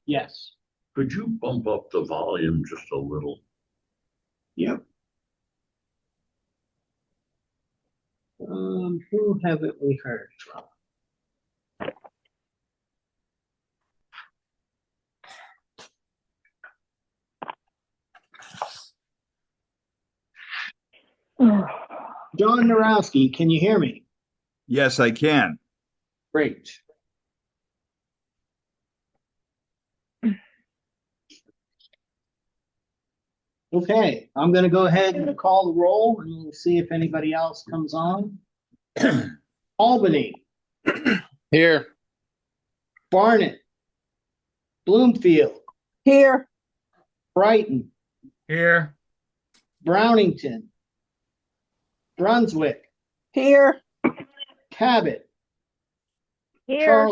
Yes. Could you bump up the volume just a little? Yep. Who haven't we heard from? John Narowski, can you hear me? Yes, I can. Great. Okay, I'm going to go ahead and call the roll and we'll see if anybody else comes on. Albany. Here. Barnet. Bloomfield. Here. Brighton. Here. Brownington. Brunswick. Here. Cabot. Here.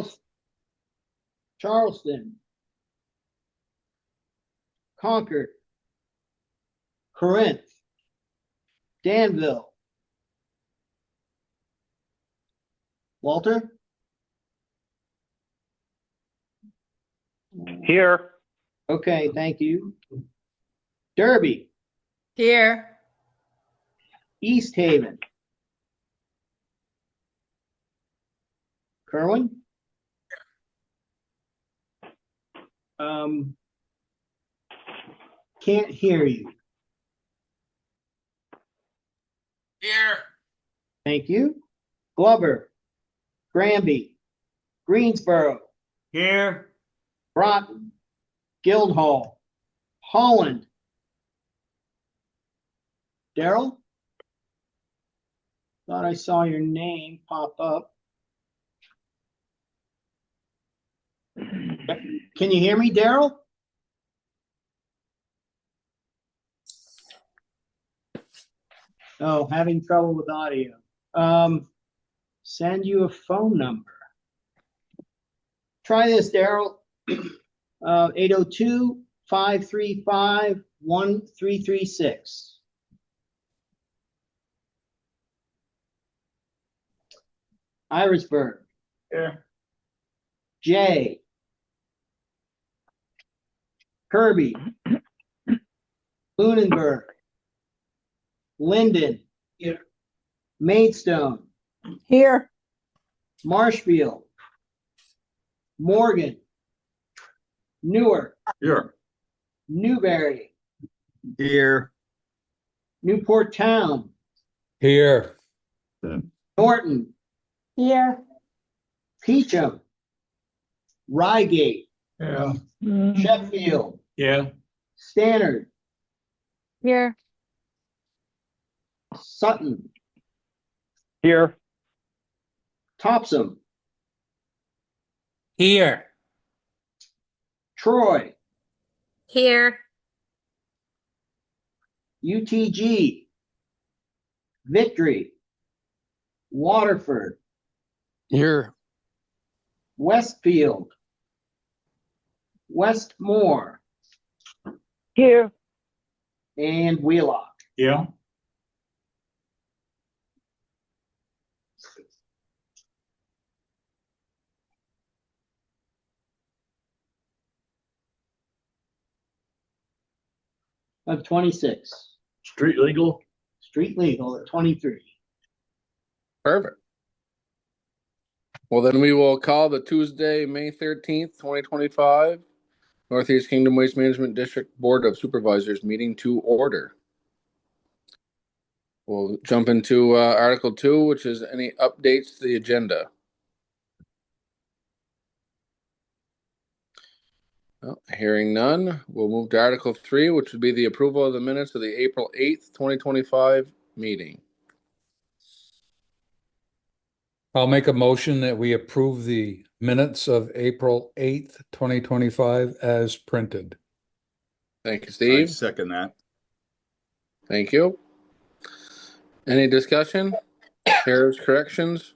Charleston. Concord. Corinth. Danville. Walter? Here. Okay, thank you. Derby. Here. East Haven. Kerwin? Can't hear you. Here. Thank you. Glover. Granby. Greensboro. Here. Broughton. Guildhall. Holland. Daryl? Thought I saw your name pop up. Can you hear me, Daryl? Oh, having trouble with audio. Send you a phone number. Try this, Daryl. 802-535-1336. Irisburg. Here. Jay. Kirby. Lunenburg. Linden. Here. Maidstone. Here. Marshfield. Morgan. Newark. Here. Newberry. Here. Newport Town. Here. Norton. Here. Peacham. Rygate. Yeah. Sheffield. Yeah. Stannard. Here. Sutton. Here. Topsom. Here. Troy. Here. UTG. Victory. Waterford. Here. Westfield. Westmore. Here. And Wheelock. Yeah. Of 26. Street legal? Street legal at 23. Perfect. Well, then we will call the Tuesday, May 13th, 2025, Northeast Kingdom Waste Management District Board of Supervisors meeting to order. We'll jump into Article 2, which is any updates to the agenda. Well, hearing none, we'll move to Article 3, which would be the approval of the minutes of the April 8th, 2025 meeting. I'll make a motion that we approve the minutes of April 8th, 2025 as printed. Thank you, I Steve. second that. Thank you. Any discussion? Errors, corrections?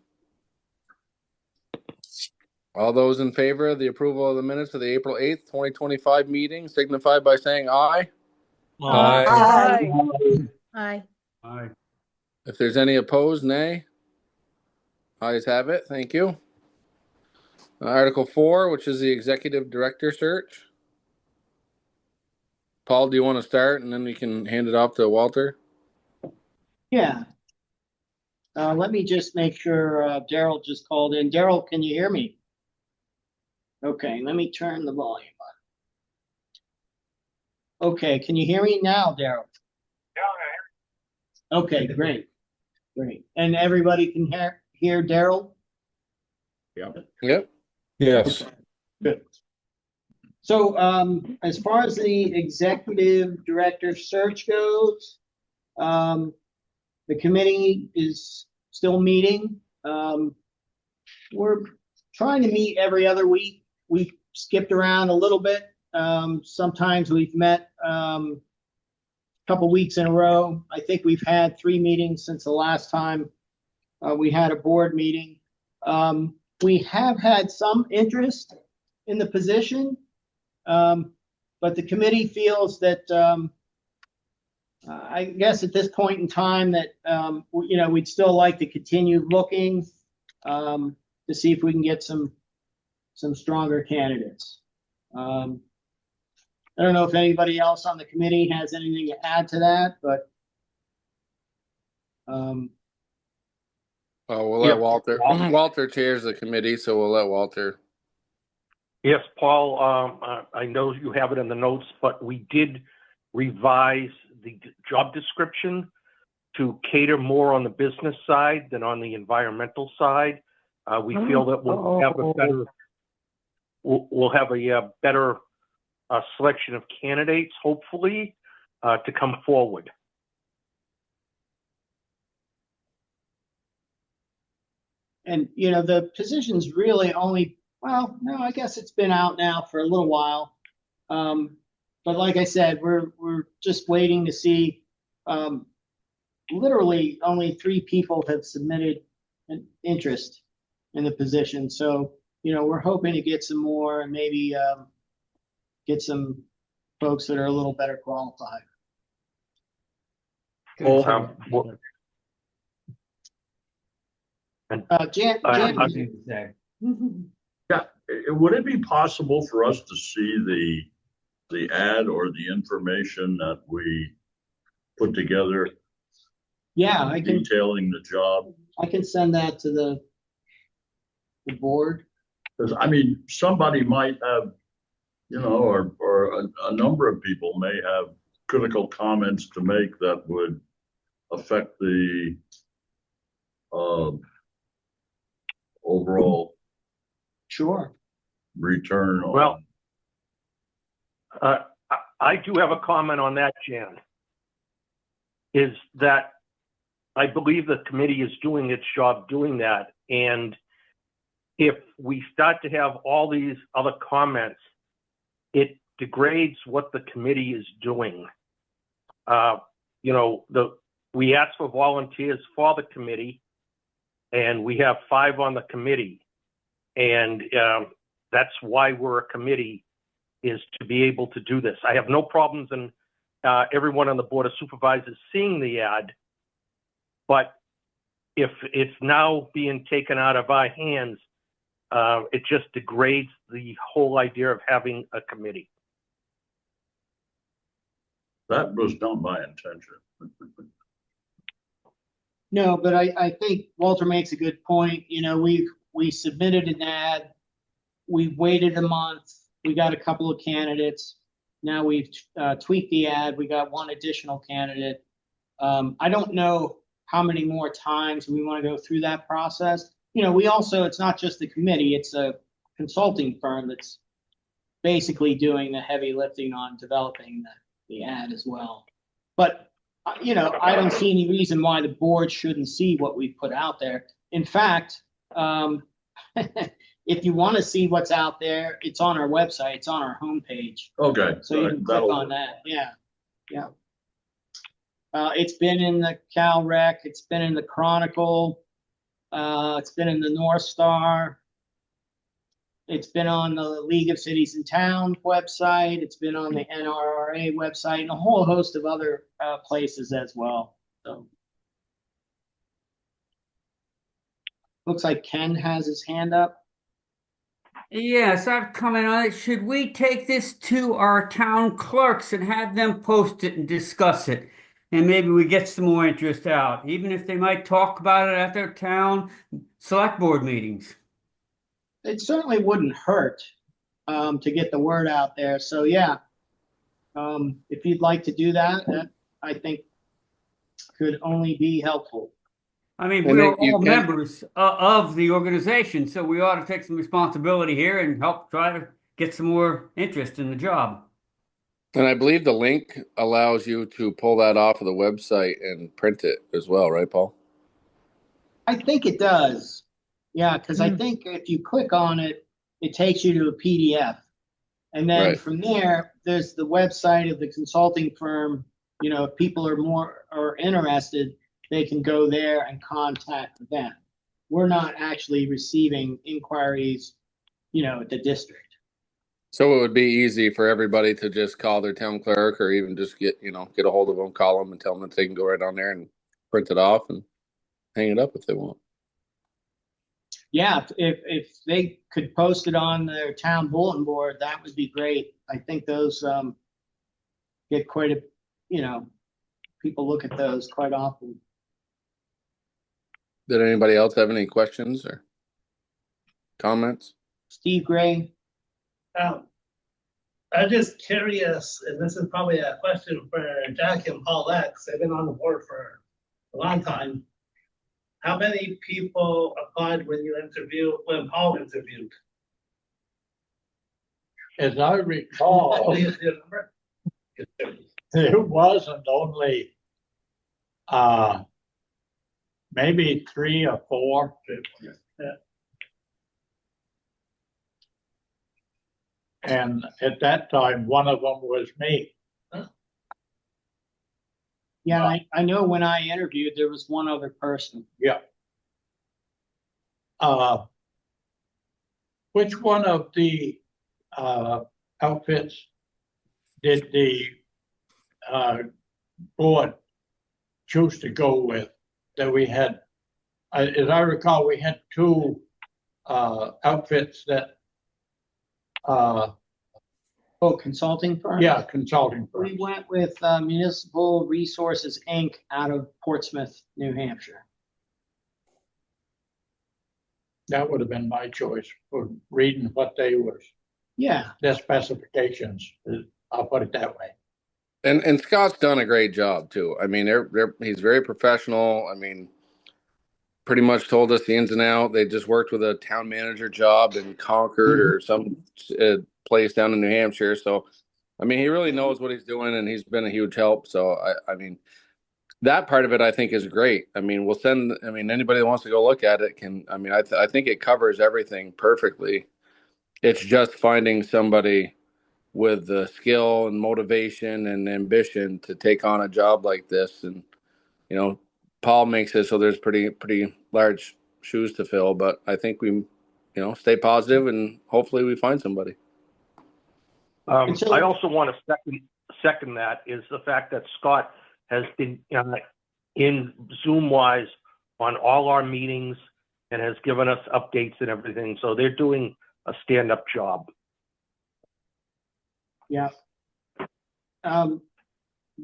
All those in favor of the approval of the minutes of the April 8th, 2025 meeting signify by saying aye. Aye. Aye. Aye. If there's any opposed, nay. Ayes have it. Thank you. Article 4, which is the executive director search. Paul, do you want to start and then we can hand it off to Walter? Yeah. Let me just make sure Daryl just called in. Daryl, can you hear me? Okay, let me turn the volume on. Okay, can you hear me now, Daryl? Yeah. Okay, great. Great. And everybody can hear Daryl? Yep. Yes. Good. So, as far as the executive director search goes, the committee is still meeting. We're trying to meet every other week. We skipped around a little bit. Sometimes we've met a couple weeks in a row. I think we've had 3 meetings since the last time we had a board meeting. We have had some interest in the position, but the committee feels that I guess at this point in time that we'd still like to continue looking to see if we can get some stronger candidates. I don't know if anybody else on the committee has anything to add to that, but We'll let Walter. Walter chairs the committee, so we'll let Walter. Yes, Paul, I know you have it in the notes, but we did revise the job description to cater more on the business side than on the environmental side. We feel that we'll have a better selection of candidates, hopefully, to come forward. and the position's really only, well, no, I guess it's been out now for a little while. But like I said, we're just waiting to see. Literally, only 3 people have submitted an interest in the position. So, we're hoping to get some more and maybe get some folks that are a little better qualified. Jan, Yeah, would it be possible for us to see the ad or the information that we put together yeah, I can detailing the job? I can send that to the board. Because somebody might have, or a number of people may have critical comments to make that would affect the overall Sure. return on. Well, I do have a comment on that, Jan. Is that I believe the committee is doing its job doing that. And if we start to have all these other comments, it degrades what the committee is doing. We ask for volunteers for the committee, and we have 5 on the committee. And that's why we're a committee, is to be able to do this. I have no problems in everyone on the Board of Supervisors seeing the ad, but if it's now being taken out of our hands, it just degrades the whole idea of having a committee. That was not my intention. No, but I think Walter makes a good point. We submitted an ad. We waited a month. We got a couple of candidates. Now we've tweaked the ad. We got 1 additional candidate. I don't know how many more times we want to go through that process. We also, it's not just the committee, it's a consulting firm that's basically doing the heavy lifting on developing the ad as well. But, I don't see any reason why the board shouldn't see what we put out there. In fact, if you want to see what's out there, it's on our website, it's on our homepage. Okay. So you can click on that. Yeah. Yeah. It's been in the Cal Rec, it's been in the Chronicle, it's been in the North Star, it's been on the League of Cities and Towns website, it's been on the NRRA website, and a whole host of other places as well. So, looks like Ken has his hand up. Yes, I've commented on it. Should we take this to our town clerks and have them post it and discuss it? And maybe we get some more interest out, even if they might talk about it at their town select board meetings. It certainly wouldn't hurt to get the word out there. So yeah, if you'd like to do that, that I think could only be helpful. I mean, And we're then you all can- members of the organization, so we ought to take some responsibility here and help try to get some more interest in the job. And I believe the link allows you to pull that off of the website and print it as well, right, Paul? I think it does. Yeah, because I think if you click on it, it takes you to a PDF. And then Right. from there, there's the website of the consulting firm. You know, if people are interested, they can go there and contact them. We're not actually receiving inquiries, you know, at the district. So it would be easy for everybody to just call their town clerk or even just get a hold of them, call them and tell them that they can go right on there and print it off and hang it up if they want. Yeah, if they could post it on their town bulletin board, that would be great. I think those get quite a, you know, people look at those quite often. Did anybody else have any questions or comments? Steve Gray. I'm just curious, and this is probably a question for Jack and Paul X. They've been on the board for a long time. How many people applied when Paul interviewed? As I recall, Do you remember? there wasn't only maybe 3 or 4. And at that time, one of them was me. Yeah, I know when I interviewed, there was one other person. Yeah. Which one of the outfits did the board choose to go with? That we had, as I recall, we had 2 outfits that. Oh, consulting firm? Yeah, consulting firms. We went with Municipal Resources, Inc. out of Portsmouth, New Hampshire. That would have been my choice for reading what they were, Yeah, their specifications. I'll put it that way. And Scott's done a great job too. I mean, he's very professional. I mean, pretty much told us the ins and out. They just worked with a town manager job in Concord or some place down in New Hampshire. So, I mean, he really knows what he's doing, and he's been a huge help. So, I mean, that part of it I think is great. I mean, anybody that wants to go look at it can. I mean, I think it covers everything perfectly. It's just finding somebody with the skill and motivation and ambition to take on a job like this. And, Paul makes it so there's pretty large shoes to fill, but I think we, stay positive and hopefully we find somebody. I also want to second that is the fact that Scott has been in Zoom-wise on all our meetings and has given us updates and everything. So they're doing a stand-up job. yeah.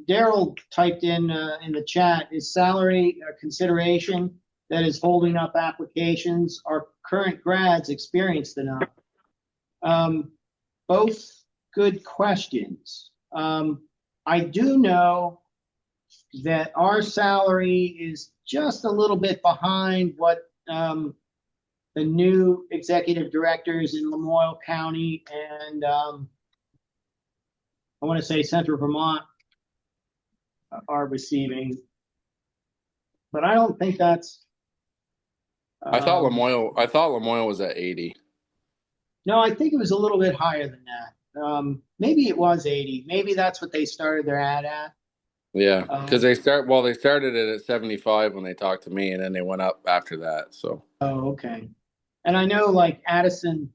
Daryl typed in the chat, is salary a consideration that is holding up applications? Are current grads experienced enough? Both good questions. I do know that our salary is just a little bit behind what the new executive directors in Lamoille County and I want to say Central Vermont are receiving, but I don't think that's. I thought Lamoille was at 80. No, I think it was a little bit higher than that. Maybe it was 80. Maybe that's what they started their ad at. Yeah, because they started it at 75 when they talked to me, and then they went up after that. So. Oh, okay. And I know, like Addison,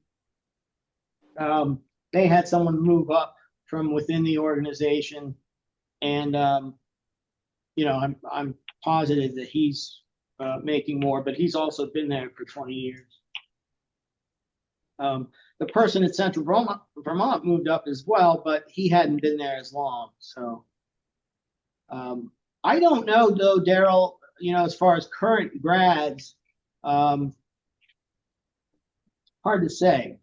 they had someone move up from within the organization, and I'm positive that he's the making more, but he's also been there for 20 years. the person at Central Vermont moved up as well, but he hadn't been there as long. So I don't know though, Daryl, you know, as far as current grads, hard to say.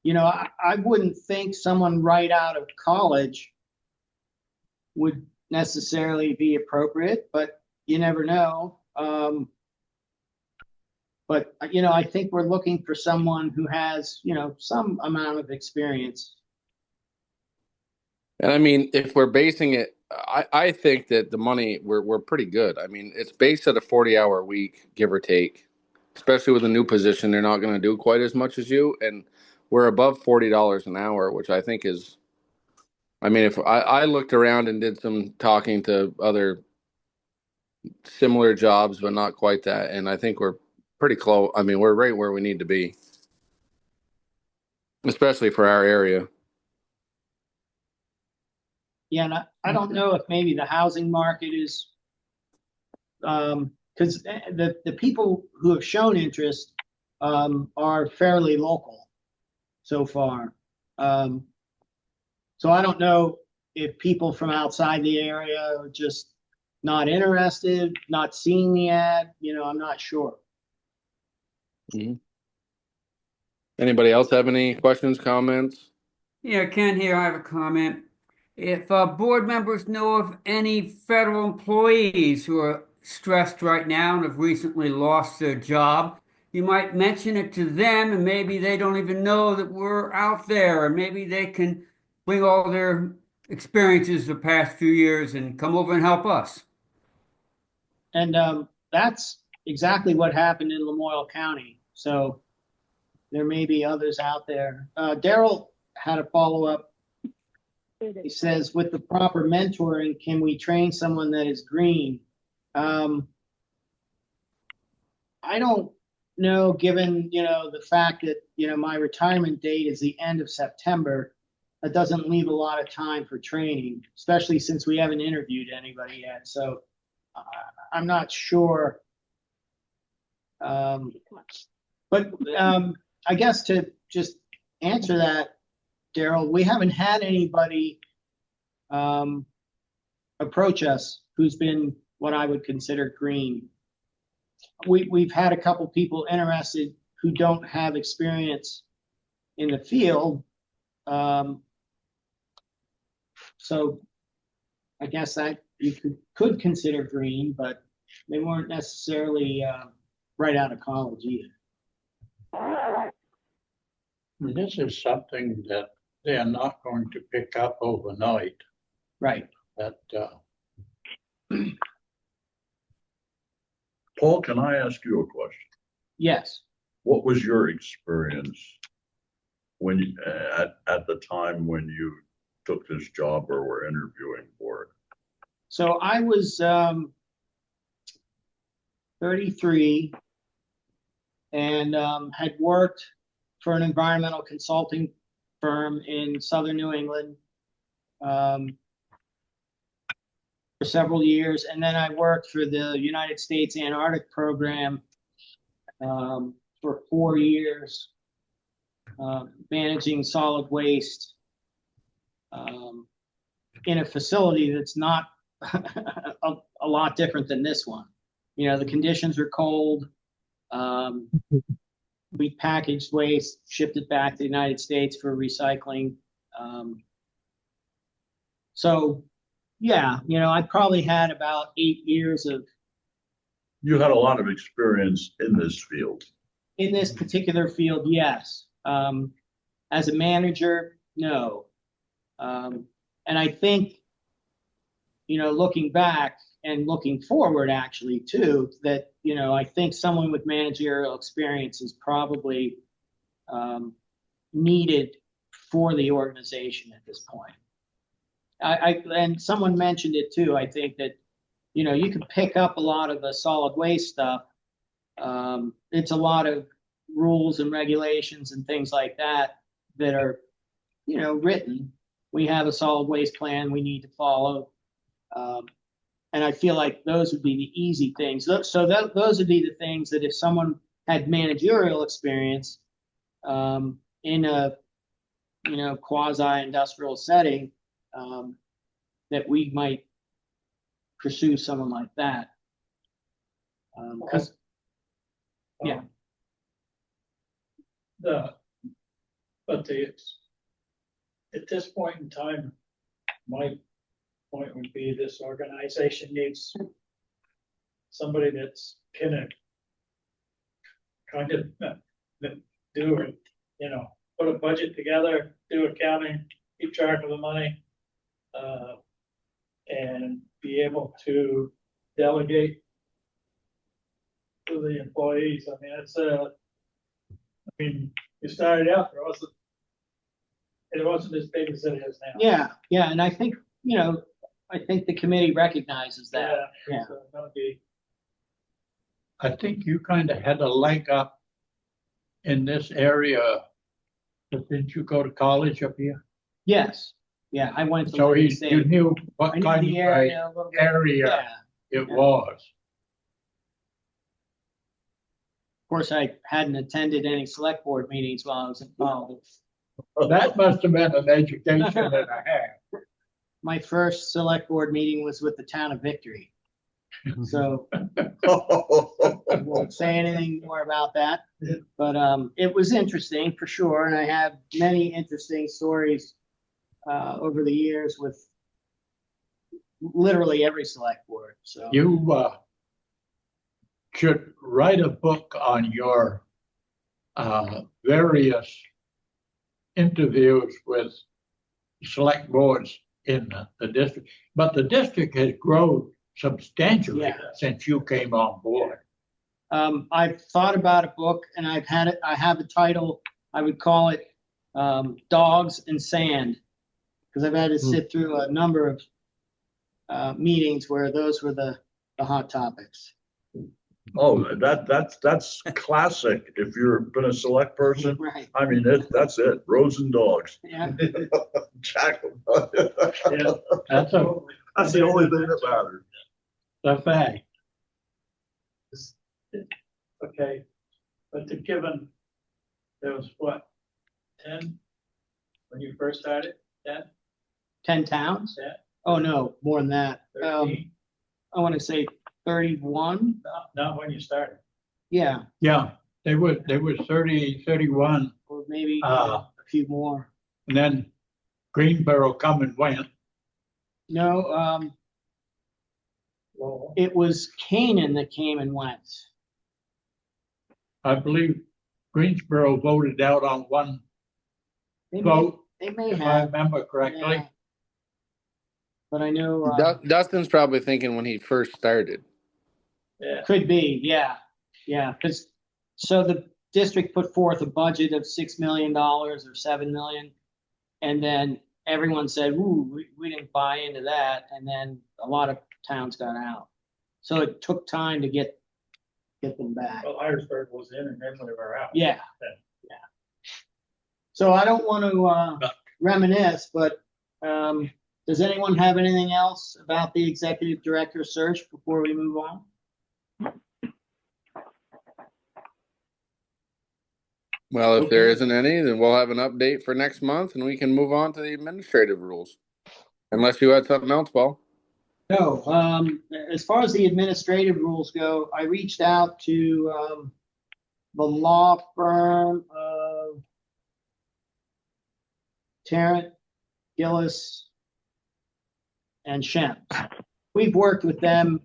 You know, I wouldn't think someone right out of college would necessarily be appropriate, but you never know. But, you know, I think we're looking for someone who has, you know, some amount of experience. And I mean, if we're basing it, I think that the money, we're pretty good. I mean, it's based at a 40-hour week, give or take. Especially with a new position, they're not going to do quite as much as you. And we're above $40 an hour, which I think is, I mean, if I looked around and did some talking to other similar jobs, but not quite that. And I think we're pretty close. I mean, we're right where we need to be, especially for our area. Yeah, and I don't know if maybe the housing market is, because the people who have shown interest are fairly local so far. So I don't know if people from outside the area are just not interested, not seeing the ad, you know, I'm not sure. Mm-hmm. Anybody else have any questions, comments? Yeah, Ken here. I have a comment. If board members know of any federal employees who are stressed right now and have recently lost their job, you might mention it to them, and maybe they don't even know that we're out there, and maybe they can bring all their experiences the past few years and come over and help us. And that's exactly what happened in Lamoille County. So there may be others out there. Daryl had a follow-up. He says, with the proper mentoring, can we train someone that is green? I don't know, given, you know, the fact that, you know, my retirement date is the end of September, that doesn't leave a lot of time for training, especially since we haven't interviewed anybody yet. So I'm not sure. But I guess to just answer that, Daryl, we haven't had anybody approach us who's been what I would consider green. We've had a couple people interested who don't have experience in the field. So I guess that you could consider green, but they weren't necessarily right out of college either. This is something that they are not going to pick up overnight. Right. That Paul, can I ask you a question? Yes. What was your experience when you, at the time when you took this job or were interviewing for it? So I was 33 and had worked for an environmental consulting firm in southern New England for several years. And then I worked for the United States Antarctic Program for 4 years, managing solid waste in a facility that's not a lot different than this one. You know, the conditions are cold. We packaged waste, shipped it back to the United States for recycling. So, yeah, you know, I probably had about 8 years of. You had a lot of experience in this field. In this particular field, yes. As a manager, no. And I think, you know, looking back and looking forward actually too, that, you know, I think someone with managerial experience is probably needed for the organization at this point. And someone mentioned it too. I think that, you know, you can pick up a lot of the solid waste stuff. It's a lot of rules and regulations and things like that that are, you know, written. We have a solid waste plan we need to follow. And I feel like those would be the easy things. So those would be the things that if someone had managerial experience, in a, quasi-industrial setting, that we might pursue someone like that. Because, yeah. At this point in time, my point would be this organization needs somebody that's can kind of do it, put a budget together, do accounting, keep track of the money, and be able to delegate to the employees. I mean, you started out, it wasn't as big as it is now. Yeah, and I think, I think the committee recognizes that. Yeah. So I think you kind of had a leg up in this area. But didn't you go to college up here? Yes, yeah, I went to. So Liberty you State. knew what I knew kind the of area a little bit. area Yeah. it was. Of course, I hadn't attended any select board meetings while I was in college. That must have been an education and a half. My first select board meeting was with the town of Victory. So I won't say anything more about that, but it was interesting for sure. And I have many interesting stories over the years with literally every select board. So You should write a book on your various interviews with select boards in the district. But the district has grown substantially since you came on board. I've thought about a book, and I have a title. I would call it Dogs and Sand, because I've had to sit through a number of meetings where those were the hot topics. Oh, that's classic. If you've been a select person, Right. I mean, that's it. Rows and dogs. Yeah. Jack. Yeah, that's the only thing that matters. the fact. Okay, but given there was what, 10 when you first started? 10? 10 towns? Yeah. Oh, no, more than that. 13? I want to say 31. Not when you started. Yeah, Yeah, they were 30, 31, or maybe Uh, a few more. and then Greensboro come and went. No, it was Canaan that came and went. I believe Greensboro voted out on one They may, vote, they may if I have. remember correctly. Yeah. But I know Dustin's probably thinking when he first started. Yeah. could be, yeah, because so the district put forth a budget of $6 million or $7 million, and then everyone said, "Ooh, we didn't buy into that," and then a lot of towns got out. So it took time to get them back. Well, Irisburg was in and then we were out. Yeah. So I don't want to reminisce, but does anyone have anything else about the executive director search before we move on? Well, if there isn't any, then we'll have an update for next month and we can move on to the administrative rules. Unless you had something else, Paul. No, as far as the administrative rules go, I reached out to the law firm of Tarrant, Gillis, and Shems. We've worked with them.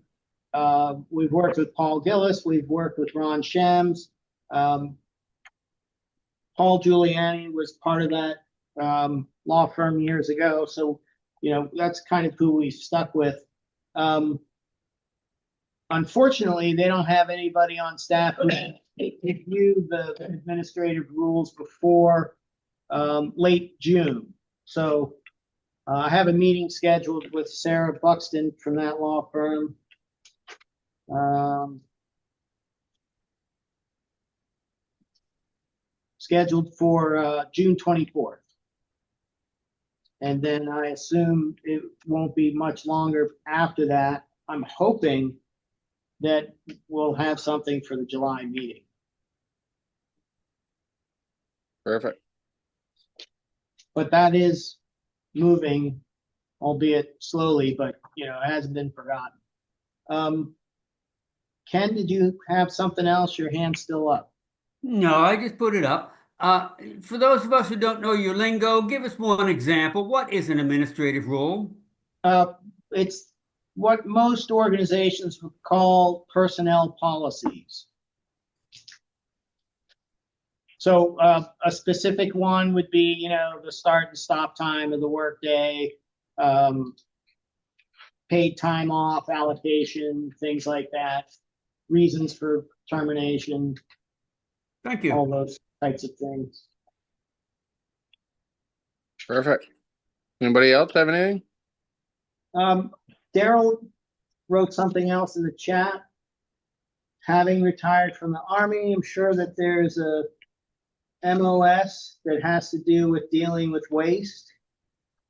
We've worked with Paul Gillis. We've worked with Ron Shems. Paul Giuliani was part of that law firm years ago. So, that's kind of who we stuck with. Unfortunately, they don't have anybody on staff who can review the administrative rules before late June. So I have a meeting scheduled with Sarah Buxton from that law firm. Scheduled for June 24th. And then I assume it won't be much longer after that. I'm hoping that we'll have something for the July meeting. Perfect. But that is moving, albeit slowly, but you know, it hasn't been forgotten. Ken, did you have something else? Your hand's still up. No, I just put it up. For those of us who don't know your lingo, give us one example. What is an administrative role? It's what most organizations would call personnel policies. So a specific one would be, you know, the start and stop time of the workday, paid time off allocation, things like that, reasons for termination, Thank you. all those types of things. Perfect. Anybody else have anything? Daryl wrote something else in the chat. Having retired from the Army, I'm sure that there's a MOS that has to do with dealing with waste.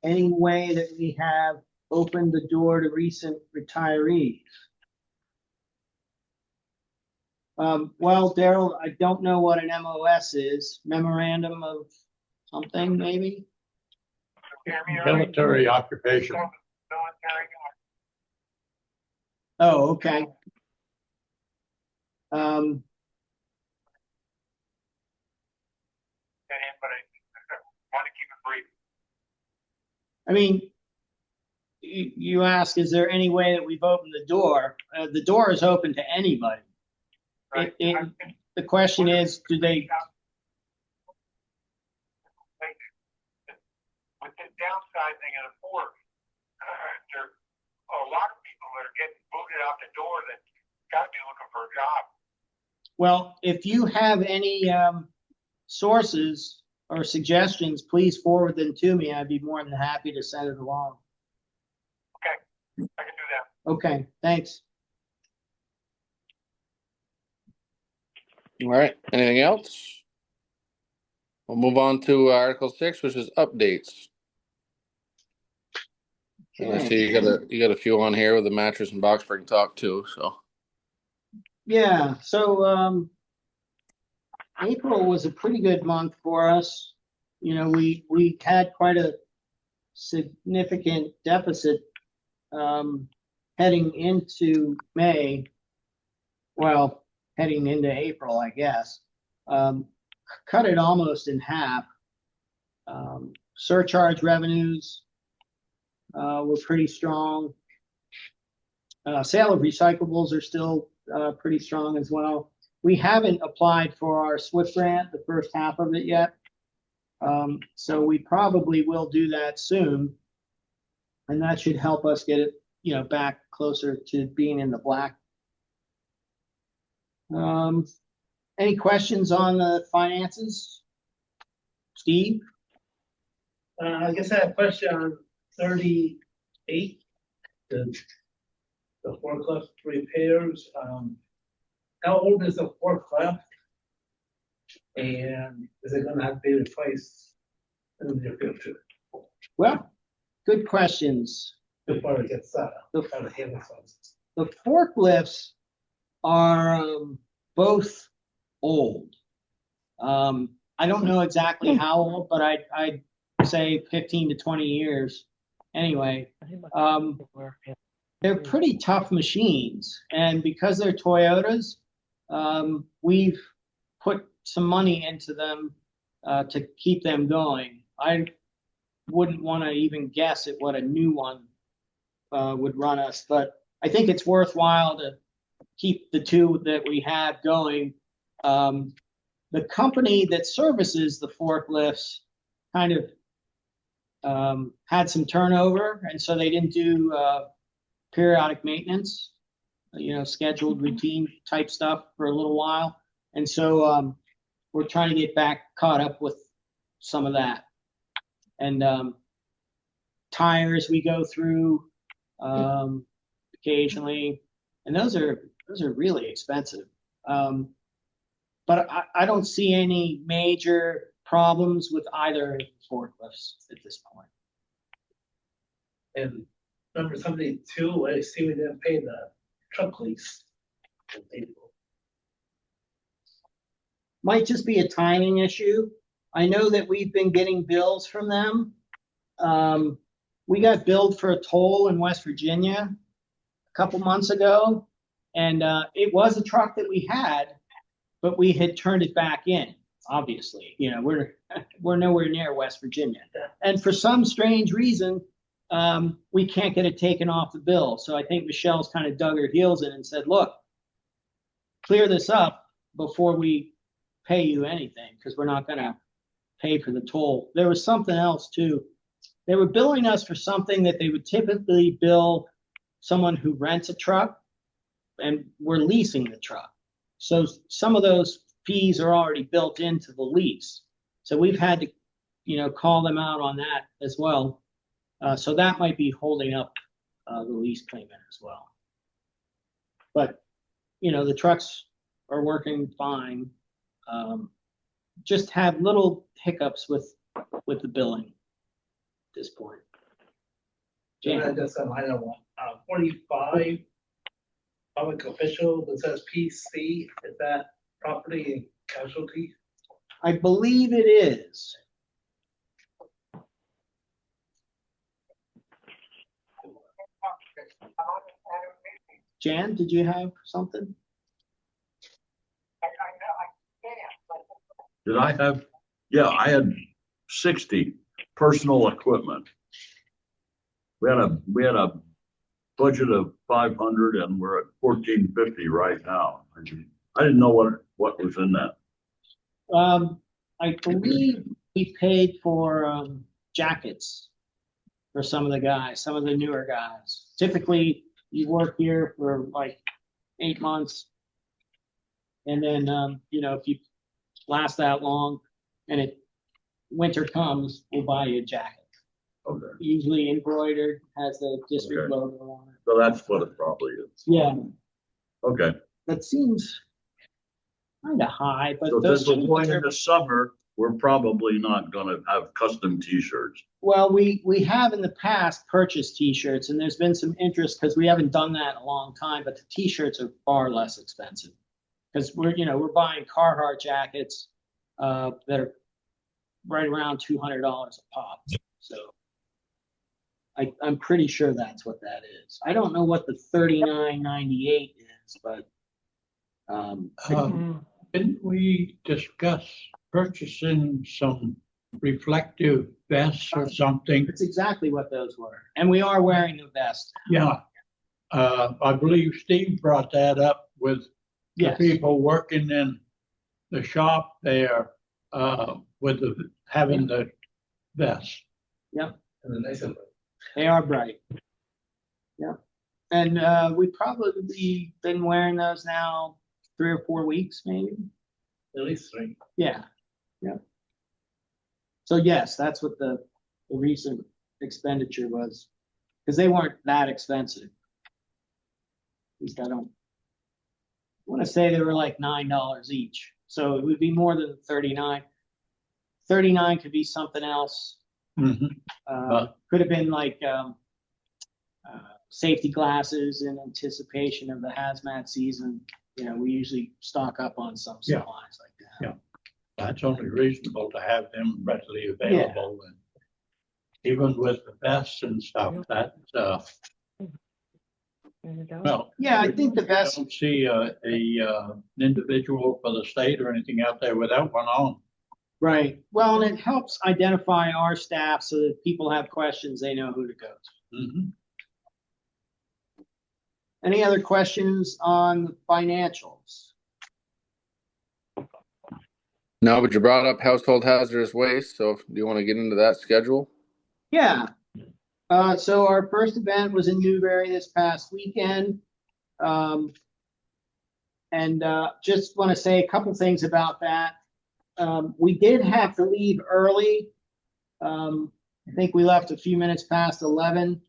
Any way that we have opened the door to recent retirees? Well, Daryl, I don't know what an MOS is. Memorandum of something, maybe? Military occupation. Oh, okay. I mean, you ask, is there any way that we've opened the door? The door is open to anybody. Right. The question is, do they? With the downsizing of the force, there are a lot of people that are getting booted out the door that got to be looking for a job. Well, if you have any sources or suggestions, please forward them to me. I'd be more than happy to send it along. Okay, I can do that. Okay, thanks. All right. Anything else? We'll move on to Article 6, which is updates. And I see you got a few on here with the mattress and box spring talk too. So Yeah, so April was a pretty good month for us. You know, we had quite a significant deficit heading into May. Well, heading into April, I guess. Cut it almost in half. Surcharge revenues were pretty strong. Sale of recyclables are still pretty strong as well. We haven't applied for our SWIFT grant, the first half of it yet. So we probably will do that soon. And that should help us get it, you know, back closer to being in the black. Any questions on the finances? Steve? I guess I have a question on 38, the forklift repairs. How old is the forklift? And is it gonna have to be replaced in the near future Well, good questions. before it gets out of hand? The forklifts are both old. I don't know exactly how old, but I'd say 15 to 20 years. Anyway, they're pretty tough machines, and because they're Toyotas, we've put some money into them to keep them going. I wouldn't want to even guess at what a new one would run us, but I think it's worthwhile to keep the two that we have going. The company that services the forklifts kind of had some turnover, and so they didn't do periodic maintenance, you know, scheduled routine type stuff for a little while. And so we're trying to get back caught up with some of that. And tires we go through occasionally, and those are really expensive. But I don't see any major problems with either forklifts at this point. And number 72, I see we didn't pay the truck lease in April. Might just be a timing issue. I know that we've been getting bills from them. We got billed for a toll in West Virginia a couple months ago. And it was a truck that we had, but we had turned it back in, obviously. You know, we're nowhere near West Virginia. And for some strange reason, we can't get it taken off the bill. So I think Michelle's kind of dug her heels in and said, look, clear this up before we pay you anything, because we're not going to pay for the toll. There was something else too. They were billing us for something that they would typically bill someone who rents a truck, and we're leasing the truck. So some of those fees are already built into the lease. So we've had to, you know, call them out on that as well. So that might be holding up the lease payment as well. But, you know, the trucks are working fine. Just have little hiccups with the billing at this point. And I just, I don't want, 45, public official that says PC, is that property and casualty? I believe it is. Jan, did you have something? Did I have? Yeah, I had 60 personal equipment. We had a budget of 500 and we're at 1450 right now. I didn't know what was in that. I believe we paid for jackets for some of the guys, some of the newer guys. Typically, you work here for like 8 months, and then you know, if you last that long, and winter comes, we'll buy you a jacket. Okay. Usually embroidered, has the district Okay. logo on it. So that's what it probably is. Yeah, Okay. that seems kind of high, but So those since we're going are, into summer, we're probably not gonna have custom t-shirts. well, we have in the past purchased t-shirts, and there's been some interest because we haven't done that in a long time, but the t-shirts are far less expensive. Because we're buying Carhartt jackets that are right around $200 a pop. So I'm pretty sure that's what that is. I don't know what the $39.98 is, but Didn't we discuss purchasing some reflective vests or something? it's exactly what those were. And we are wearing the vest. Yeah. I believe Steve brought that up with the Yes. people working in the shop there, with having the vest. Yep. And then they said, They are bright. Yeah. And we've probably been wearing those now 3 or 4 weeks, maybe. at least 3. Yeah. Yeah. So yes, that's what the recent expenditure was, because they weren't that expensive. At least I want to say they were like $9 each. So it would be more than 39. 39 could be something else. Could have been like safety glasses in anticipation of the hazmat season. You know, we usually stock up on some Yeah. supplies like that. Yeah. That's only reasonable to have them readily available. And even with the vests and stuff, that, well. Yeah, I think the I best. don't see an individual for the state or anything out there without one on. Right. Well, and it helps identify our staff so that people have questions, they know who to go to. Mm-hmm. Any other questions on the financials? No, but you brought up household hazardous waste, so do you want to get into that schedule? Yeah. So our first event was in Newberry this past weekend. And just want to say a couple things about that. We did have to leave early. I think we left a few minutes past 11.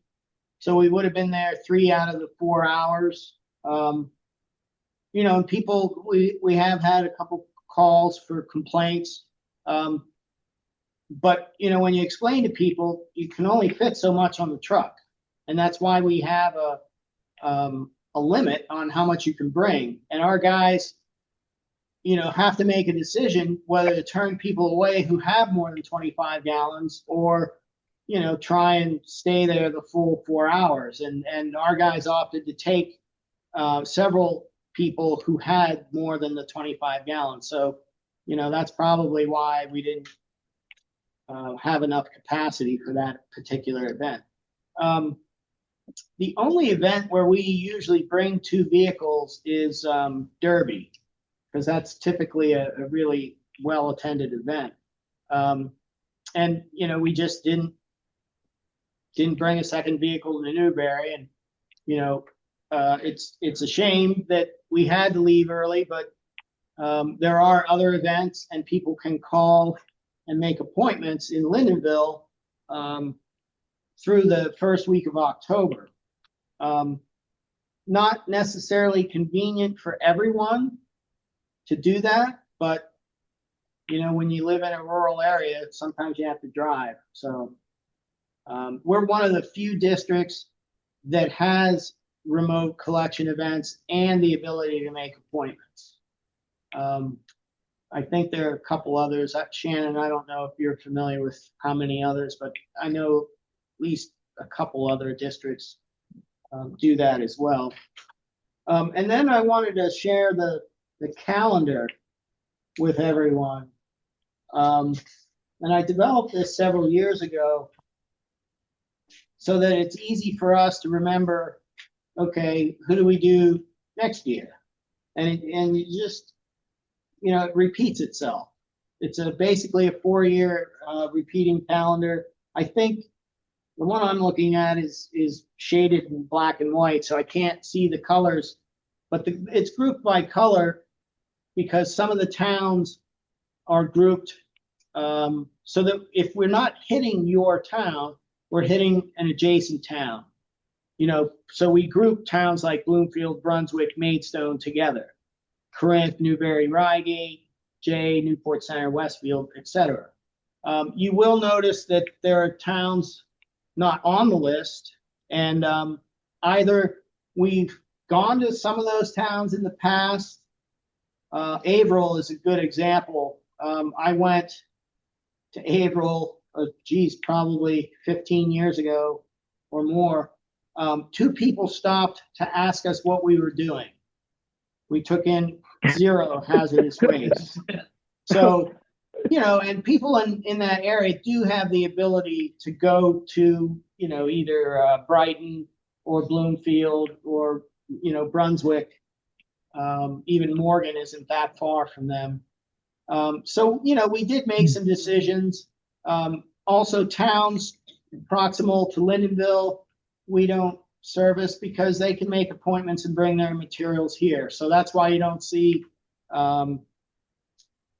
So we would have been there 3 out of the 4 hours. You know, and people, we have had a couple calls for complaints. But, you know, when you explain to people, you can only fit so much on the truck. And that's why we have a limit on how much you can bring. And our guys, have to make a decision whether to turn people away who have more than 25 gallons or, try and stay there the full 4 hours. And our guys opted to take several people who had more than the 25 gallons. So, that's probably why we didn't have enough capacity for that particular event. The only event where we usually bring 2 vehicles is Derby, because that's typically a really well-attended event. And, we just didn't bring a second vehicle to Newberry. And, it's a shame that we had to leave early, but there are other events and people can call and make appointments in Lyndonville through the first week of October. Not necessarily convenient for everyone to do that, but when you live in a rural area, sometimes you have to drive. So we're one of the few districts that has remote collection events and the ability to make appointments. I think there are a couple others. Shannon, I don't know if you're familiar with how many others, but I know at least a couple other districts do that as well. And then I wanted to share the calendar with everyone. And I developed this several years ago so that it's easy for us to remember, okay, who do we do next year? And it just, it repeats itself. It's basically a 4-year repeating calendar. I think the one I'm looking at is shaded in black and white, so I can't see the colors, but it's grouped by color because some of the towns are grouped so that if we're not hitting your town, we're hitting an adjacent town. So we group towns like Bloomfield, Brunswick, Maidstone together. Corinth, Newberry, Reigate, Jay, Newport Center, Westfield, etc. You will notice that there are towns not on the list, and either we've gone to some of those towns in the past. Averill is a good example. I went to Averill, probably 15 years ago or more. 2 people stopped to ask us what we were doing. We took in 0 hazardous waste. So, and people in that area do have the ability to go to, either Brighton or Bloomfield or, Brunswick. Even Morgan isn't that far from them. So, we did make some decisions. Also, towns proximal to Lyndonville, we don't service because they can make appointments and bring their materials here. So that's why you don't see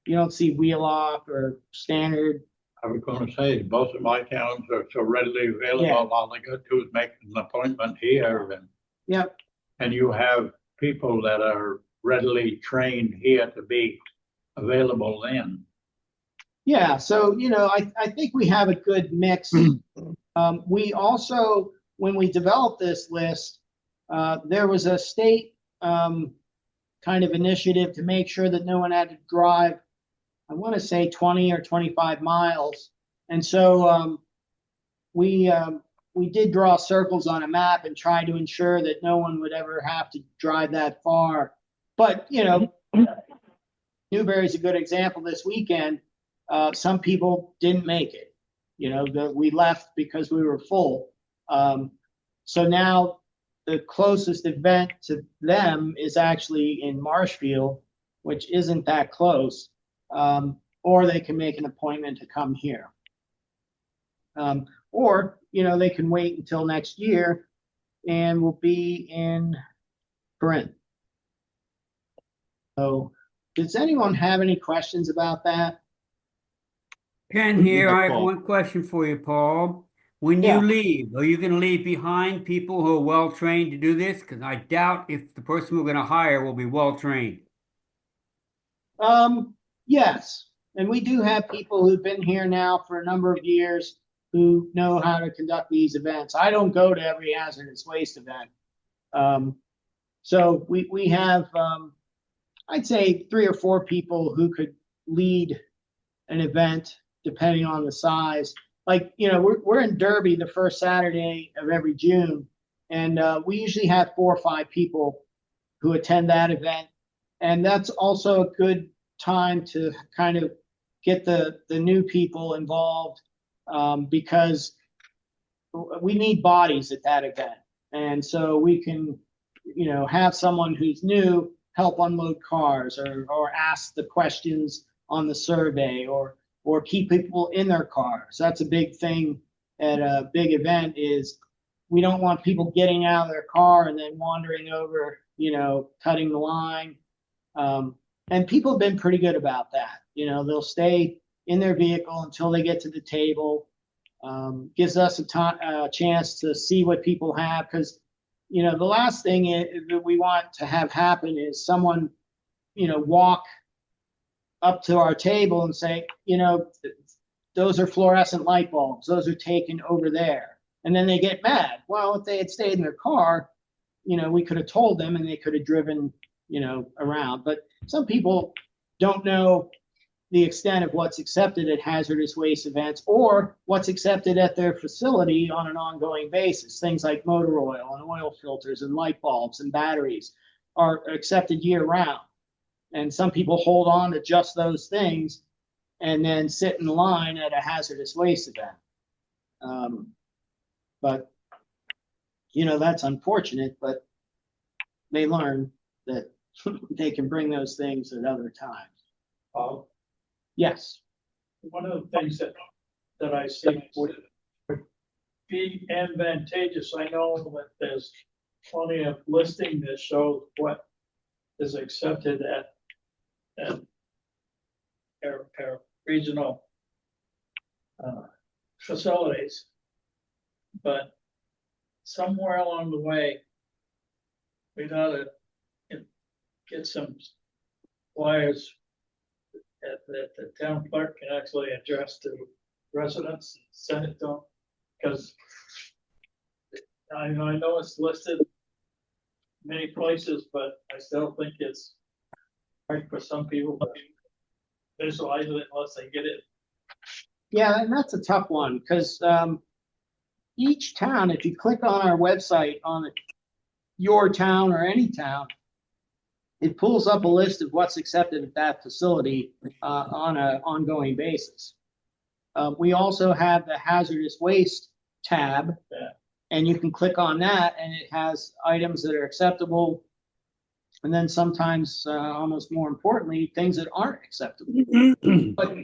Wheelock or Standard. I was going to say, both of my towns are so readily available. Yeah. All they got to do is make an appointment here, Yep. and you have people that are readily trained here to be available then. Yeah. So, I think we have a good mix. We also, when we developed this list, there was a state kind of initiative to make sure that no one had to drive, I want to say 20 or 25 miles. And so we did draw circles on a map and try to ensure that no one would ever have to drive that far. But, Newberry's a good example this weekend. Some people didn't make it. We left because we were full. So now the closest event to them is actually in Marshfield, which isn't that close, or they can make an appointment to come here. Or, they can wait until next year and we'll be in Corinth. So does anyone have any questions about that? Ken here, I have Paul. one question for you, Paul. When Yeah. you leave, are you going to leave behind people who are well-trained to do this? Because I doubt if the person we're going to hire will be well-trained. Yes. And we do have people who've been here now for a number of years who know how to conduct these events. I don't go to every hazardous waste event. So we have I'd say 3 or 4 people who could lead an event, depending on the size. Like, we're in Derby the first Saturday of every June, and we usually have 4 or 5 people who attend that event. And that's also a good time to kind of get the new people involved, because we need bodies at that event. And so we can, have someone who's new help unload cars, or ask the questions on the survey, or keep people in their cars. That's a big thing at a big event, is we don't want people getting out of their car and then wandering over, cutting the line. And people have been pretty good about that. They'll stay in their vehicle until they get to the table. Gives us a chance to see what people have, because the last thing that we want to have happen is someone walk up to our table and say, those are fluorescent light bulbs, those are taken over there, and then they get mad. Well, if they had stayed in their car, we could have told them and they could have driven around. But some people don't know the extent of what's accepted at hazardous waste events, or what's accepted at their facility on an ongoing basis. Things like motor oil and oil filters and light bulbs and batteries are accepted year round. And some people hold on to just those things and then sit in line at a hazardous waste event. But that's unfortunate, but they learn that they can bring those things at other times. Yes. One of the things that I see would be advantageous. I know that there's plenty of listing that shows what is accepted at our regional facilities. But somewhere along the way, we ought to get some flyers that the town clerk can actually address to residents, and send it to them, because I know it's listed many places, but I still think it's hard for some people to visualize it unless they get it. Yeah, and that's a tough one, because each town, if you click on our website on your town or any town, it pulls up a list of what's accepted at that facility on an ongoing basis. We also have the hazardous waste tab, and you can click on that, and it has items that are acceptable, and then sometimes, almost more importantly, things that aren't acceptable. But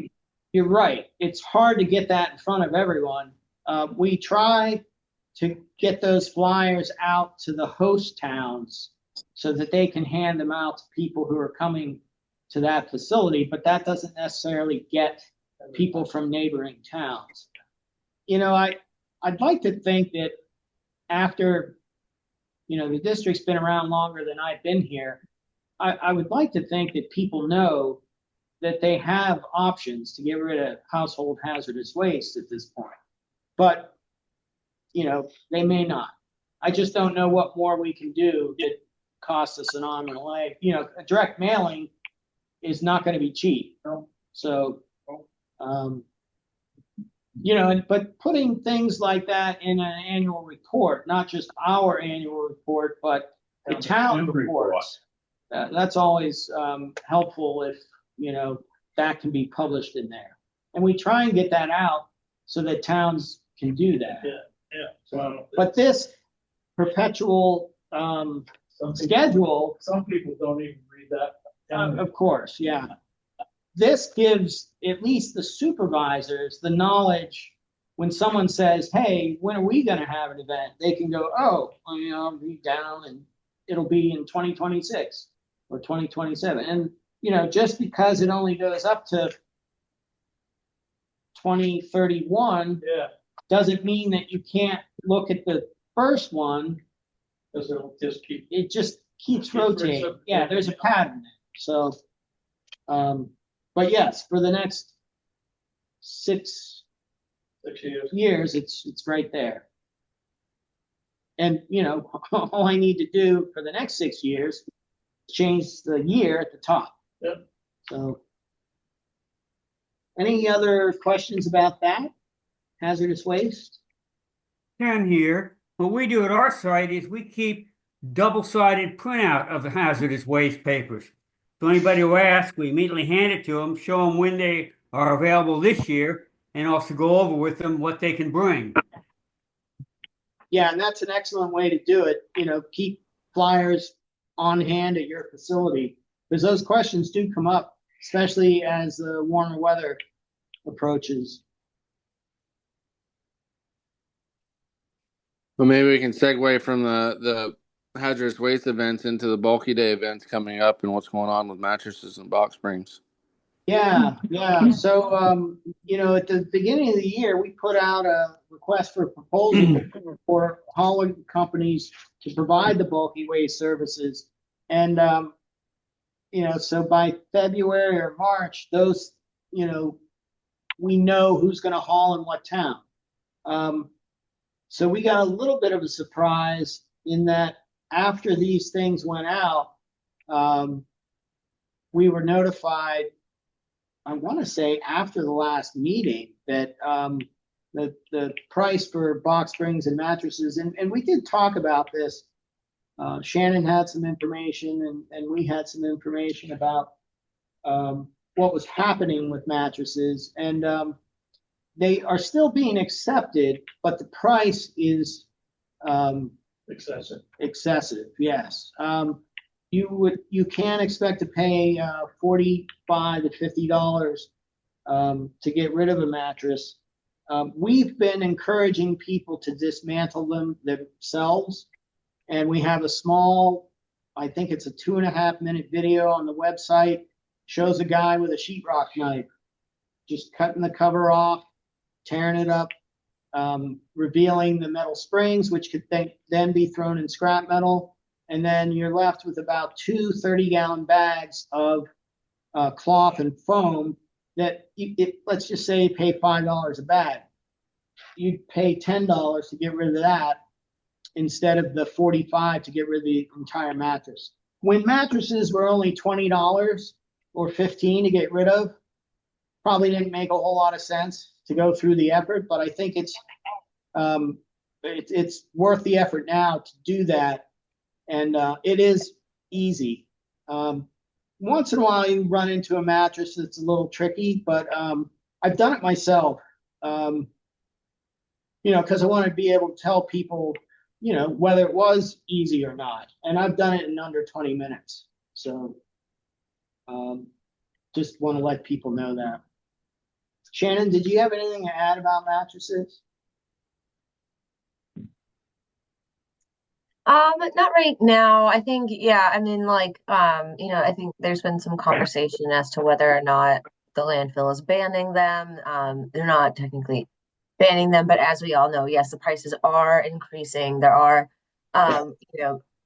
you're right, it's hard to get that in front of everyone. We try to get those flyers out to the host towns so that they can hand them out to people who are coming to that facility, but that doesn't necessarily get people from neighboring towns. I'd like to think that after, the district's been around longer than I've been here, I would like to think that people know that they have options to get rid of household hazardous waste at this point. But, they may not. I just don't know what more we can do that costs us an arm and a leg. A direct mailing is not going to be cheap. So, but putting things like that in an annual report, not just our annual report, but the town reports, that's always helpful if, that can be published in there. And we try and get that out so that towns can do that. Yeah. But this perpetual schedule. Some people don't even read that. Of course, yeah. This gives at least the supervisors the knowledge when someone says, hey, when are we going to have an event? They can go, I'll read down and it'll be in 2026 or 2027. And, just because it only goes up to 2031 doesn't mean that you can't look at the first one. Because it'll just keep. It just keeps rotating. Yeah, there's a pattern there. So, but yes, for the next 6 years, it's right there. And all I need to do for the next 6 years change the year at the top. Yep. So, any other questions about that? Hazardous waste? Ken here. What we do at our site is we keep double-sided printout of the hazardous waste papers. So anybody who asks, we immediately hand it to them, show them when they are available this year, and also go over with them what they can bring. Yeah, and that's an excellent way to do it. Keep flyers on hand at your facility, because those questions do come up, especially as the warmer weather approaches. Well, maybe we can segue from the hazardous waste events into the bulky day events coming up and what's going on with mattresses and box springs. Yeah. So, at the beginning of the year, we put out a request for proposal for hauling companies to provide the bulky waste services. And, so by February or March, those, we know who's going to haul in what town. So we got a little bit of a surprise in that after these things went out, we were notified, I want to say after the last meeting, that the price for box springs and mattresses, and we did talk about this. Shannon had some information and we had some information about what was happening with mattresses, and they are still being accepted, but the price is excessive. Yes. You can expect to pay $45 to $50 to get rid of a mattress. We've been encouraging people to dismantle them themselves, and we have a small, I think it's a 2.5-minute video on the website, shows a guy with a sheetrock knife just cutting the cover off, tearing it up, revealing the metal springs, which could then be thrown in scrap metal. And then you're left with about 2 30-gallon bags of cloth and foam that let's just say you pay $5 a bag. You'd pay $10 to get rid of that instead of the $45 to get rid of the entire mattress. When mattresses were only $20 or $15 to get rid of, probably didn't make a whole lot of sense to go through the effort, but I think it's worth the effort now to do that. And it is easy. Once in a while, you run into a mattress that's a little tricky, but I've done it myself. Because I want to be able to tell people, whether it was easy or not. And I've done it in under 20 minutes. So just want to let people know that. Shannon, did you have anything to add about mattresses? Not right now. I think, yeah, I mean, I think there's been some conversation as to whether or not the landfill is banning them. They're not technically banning them, but as we all know, yes, the prices are increasing. There are,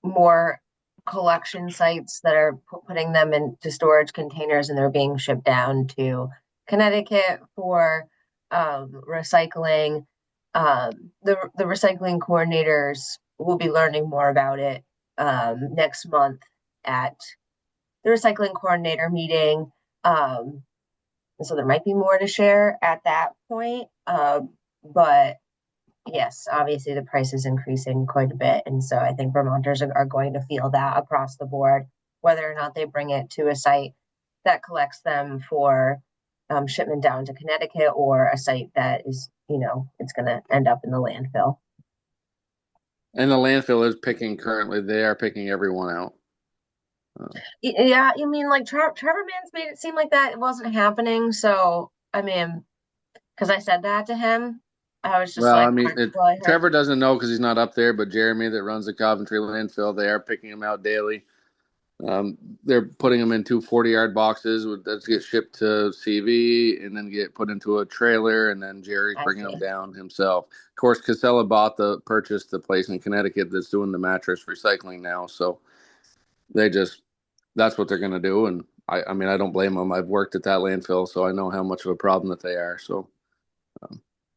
more collection sites that are putting them into storage containers, and they're being shipped down to Connecticut for recycling. The recycling coordinators will be learning more about it next month at the recycling coordinator meeting. So there might be more to share at that point. But yes, obviously the price is increasing quite a bit. And so I think Vermonters are going to feel that across the board, whether or not they bring it to a site that collects them for shipment down to Connecticut, or a site that is, it's going to end up in the landfill. And the landfill is picking currently. They are picking everyone out. Yeah, you mean like Trevor Mann's made it seem like that it wasn't happening. So, I mean, because I said that to him, I was just Trevor doesn't know because he's not up there, but Jeremy that runs the Coventry landfill, they are picking them out daily. They're putting them into 40-yard boxes that get shipped to CV and then get put into a trailer, and then Jerry's bringing them down himself. Of course, Casella purchased the place in Connecticut that's doing the mattress recycling now, so that's what they're going to do. And I mean, I don't blame them. I've worked at that landfill, so I know how much of a problem that they are. So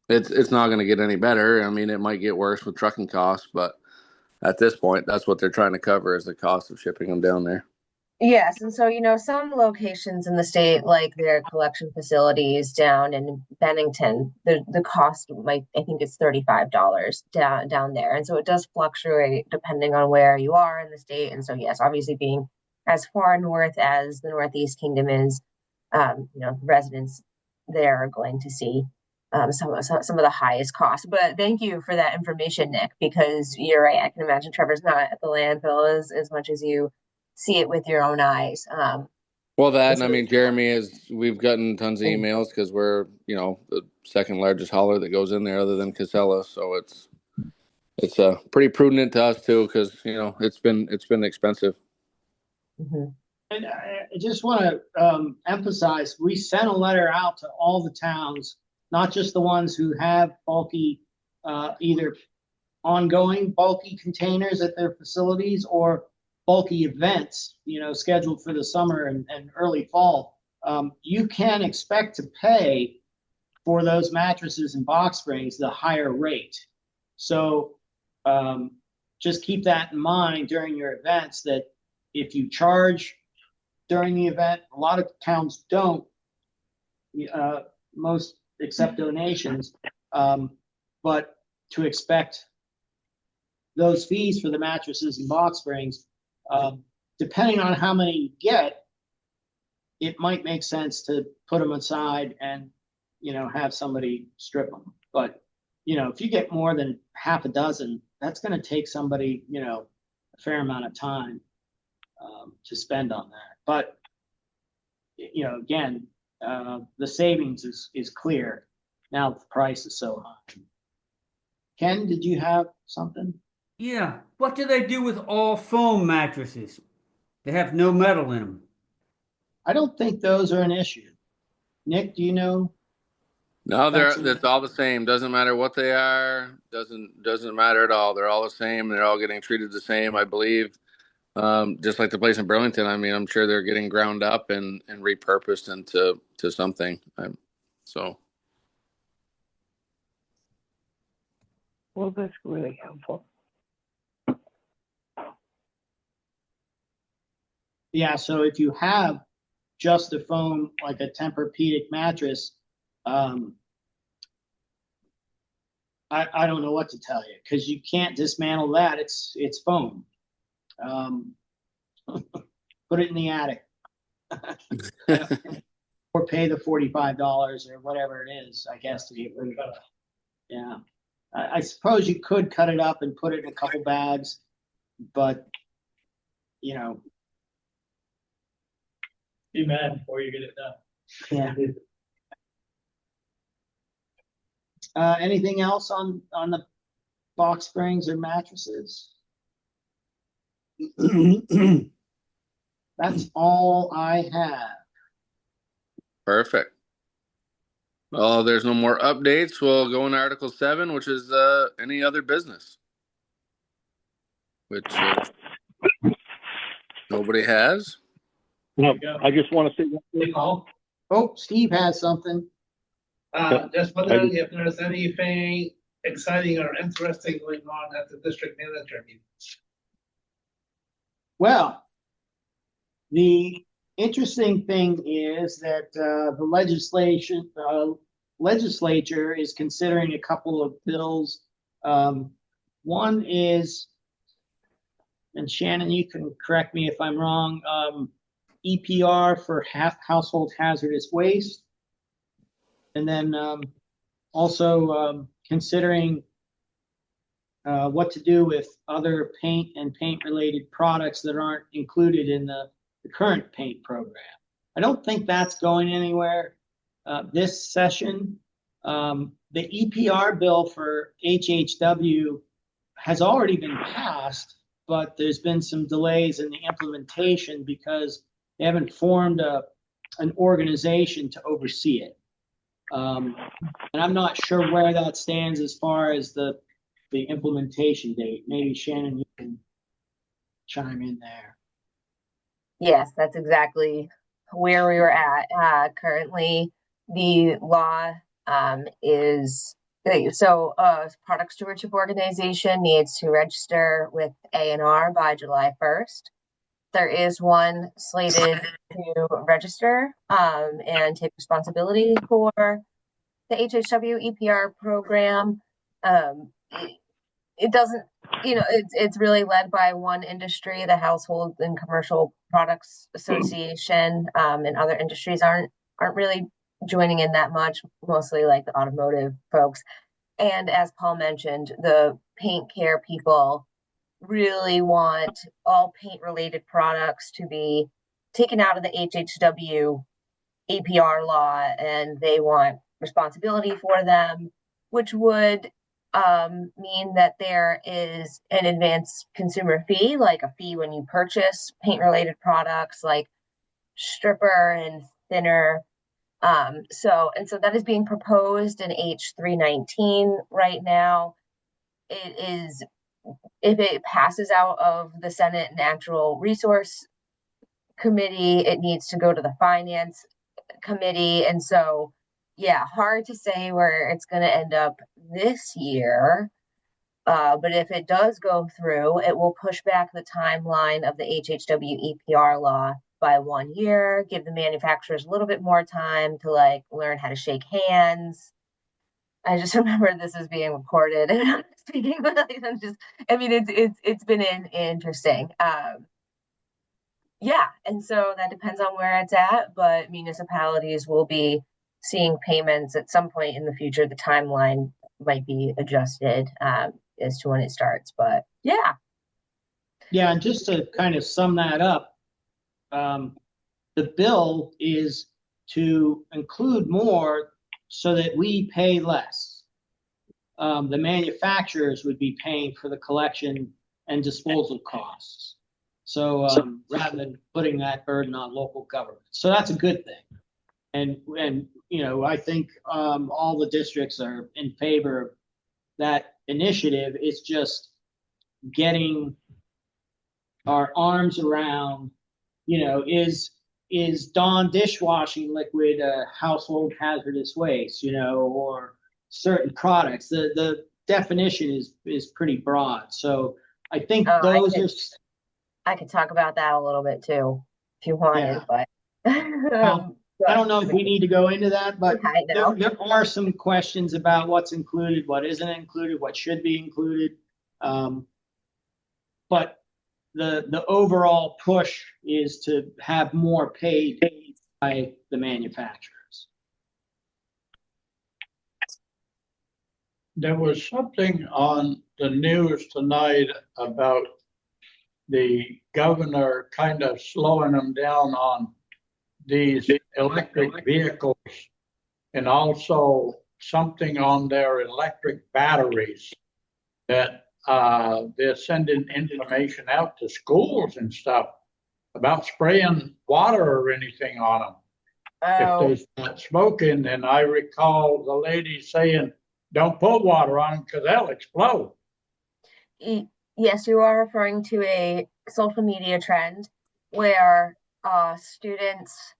it's not going to get any better. I mean, it might get worse with trucking costs, but at this point, that's what they're trying to cover is the cost of shipping them down there. Yes, and so some locations in the state, like their collection facilities down in Bennington, the cost might, I think it's $35 down there, and so it does fluctuate depending on where you are in the state. And so yes, obviously being as far north as the Northeast Kingdom is, residents there are going to see some of the highest costs. But thank you for that information, Nick, because you're right. I can imagine Trevor's not at the landfill as much as you see it with your own eyes. Well, that, and I mean, Jeremy, we've gotten tons of emails because we're, the second largest hauler that goes in there other than Casella. So it's pretty prudent to us too, because, it's been expensive. Mhm. And I just want to emphasize, we sent a letter out to all the towns, not just the ones who have bulky, either ongoing bulky containers at their facilities or bulky events, scheduled for the summer and early fall. You can expect to pay for those mattresses and box springs the higher rate. So just keep that in mind during your events, that if you charge during the event, a lot of towns don't, most accept donations, but to expect those fees for the mattresses and box springs, depending on how many you get, it might make sense to put them aside and, have somebody strip them. But, if you get more than half a dozen, that's going to take somebody, a fair amount of time to spend on that. But, again, the savings is clear. Now the price is so high. Ken, did you have something? Yeah. What do they do with all foam mattresses? They have no metal in them. I don't think those are an issue. Nick, do you know? No, it's all the same. Doesn't matter what they are. Doesn't matter at all. They're all the same. They're all getting treated the same, I believe. Just like the place in Burlington. I mean, I'm sure they're getting ground up and repurposed into something. So. Well, that's really helpful. Yeah, so if you have just a foam, like a Tempur-Pedic mattress, I don't know what to tell you, because you can't dismantle that. It's foam. Put it in the attic. Or pay the $45 or whatever it is, I guess, to get rid of it. Yeah. I suppose you could cut it up and put it in a couple bags, but, Be mad before you get it done. yeah. Anything else on the box springs or mattresses? That's all I have. Perfect. Well, there's no more updates. We'll go into Article 7, which is any other business, which nobody has. No, I just want to say one thing. Oh, Steve has something. Just wondering if there's anything exciting or interesting going on at the district manager meeting. Well, the interesting thing is that the legislature is considering a couple of bills. One is, and Shannon, you can correct me if I'm wrong, EPR for household hazardous waste. And then also considering what to do with other paint and paint-related products that aren't included in the current paint program. I don't think that's going anywhere this session. The EPR bill for HHW has already been passed, but there's been some delays in the implementation because they haven't formed an organization to oversee it. And I'm not sure where that stands as far as the implementation date. Maybe Shannon, you can chime in there. Yes, that's exactly where we were at. Currently, the law is so product stewardship organization needs to register with A&R by July 1st. there is one slated to register and take responsibility for the HHW EPR program. It doesn't, it's really led by one industry, the Household and Commercial Products Association, and other industries aren't really joining in that much, mostly like the automotive folks. And as Paul mentioned, the paint care people really want all paint related products to be taken out of the HHW APR law, and they want responsibility for them, which would mean that there is an advanced consumer fee, like a fee when you purchase paint related products like stripper and thinner. So that is being proposed in H319 right now. It is, if it passes out of the Senate Natural Resource Committee, it needs to go to the Finance Committee. And so, yeah, hard to say where it's going to end up this year. But if it does go through, it will push back the timeline of the HHW EPR law by 1 year, give the manufacturers a little bit more time to like learn how to shake hands. I just remember this is being recorded and I'm speaking, but like, it's been interesting. Yeah, and so that depends on where it's at, but municipalities will be seeing payments at some point in the future. The timeline might be adjusted as to when it starts, but yeah. Yeah, and just to kind of sum that up, the bill is to include more so that we pay less. The manufacturers would be paying for the collection and disposal costs. So rather than putting that burden on local government. So that's a good thing. And I think all the districts are in favor of that initiative. It's just getting our arms around, is Dawn dishwashing liquid a household hazardous waste, or certain products. The definition is pretty broad. So I think I could talk about that a little bit too, if you wanted, but I don't know if we need to go into that, but there are some questions about what's included, what isn't included, what should be included. But the overall push is to have more paid by the manufacturers. There was something on the news tonight about the governor kind of slowing them down on these electric vehicles, and also something on their electric batteries that they're sending information out to schools and stuff about spraying water or anything on them. If they start smoking, and I recall the lady saying, don't put water on them because they'll explode. Yes, you are referring to a social media trend where students,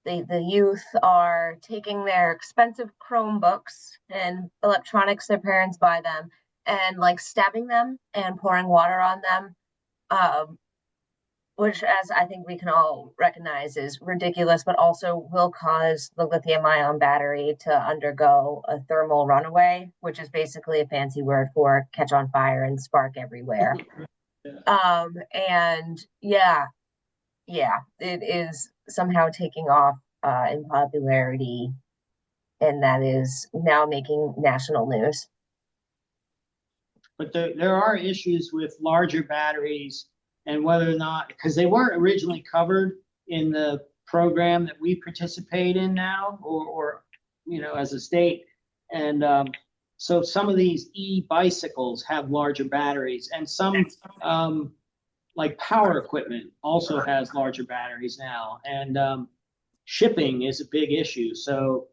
the youth, are taking their expensive Chromebooks and electronics their parents buy them and like stabbing them and pouring water on them, which, as I think we can all recognize, is ridiculous, but also will cause the lithium-ion battery to undergo a thermal runaway, which is basically a fancy word for catch on fire and spark everywhere. And yeah, it is somehow taking off in popularity, and that is now making national news. But there are issues with larger batteries and whether or not, because they weren't originally covered in the program that we participate in now, or as a state. And so some of these e-bicycles have larger batteries, and some like power equipment also has larger batteries now. And shipping is a big issue. So